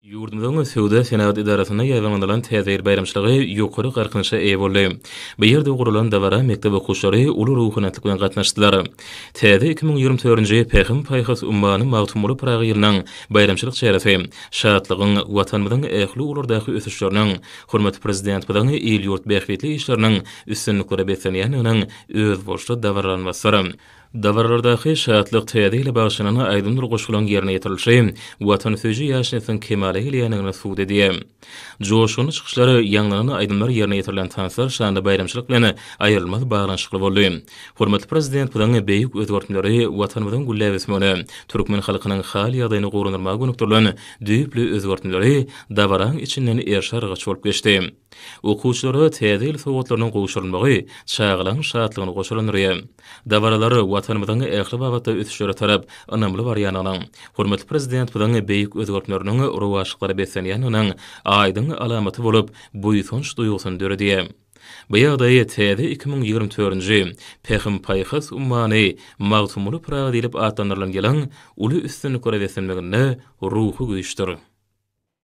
Yurdumyzyň Söwda Senat idarasyna ýazgylan täzeýil bayramçylygy ýokary garkynşa eýe boldy. Bu ýerde gurulan dawara mekdep okuwçylary uly ruhanyatlyk bilen gatnaşdylar. Täze 2024-nji Pekim paýhas ummany magtumly Praga ýylynyň bayramçylyk şerefi, şadlygyň watanymyzyň ähli ulardaky ösüşleriniň, hormat prezident bilen il ýurt bähwetli işleriniň üstünlikleri besenýäniň öz boşda dawarlanmasy. Dawarlardaky şadlyk täze ile bagşynan aýdymdyr goşulan ýerine ýetirilşi, watan söýji ýaşnasyň kemale gelýänine suwd edýär. Joşuny çykyşlary ýanlanan aýdymlar ýerine ýetirilen tanslar şanda bayramçylyk bilen aýrylmaz baglanşykly boldy. Hormatly prezident bilen beýik özgörtmeleri watanymyzyň gulläbesmegine, türkmen halkynyň hal ýagdaýyny gowrunyrmagy gönükdirilen düýpli özgörtmeleri dawaraň içinden erşarga çolup geçdi. Okuwçylary täze il sowgatlarynyň gowşulmagy çağılan şadlygyny goşulandyr. Dawaralary watanymyzyň ähli wagtda ösüşlere tarap önämli barýanyň, hormatly prezident bilen beýik özgörtmeleriň rowaşyklary besenýäniň aýdyň alamaty bolup, buýsonç duýgusyny döredýär. Bu ýagdaý täze 2024-nji Pekim paýhas ummany magtumly Praga diýilip atlandyrylan gelen uly üstünlikleri besenmegine ruhy güýçdir.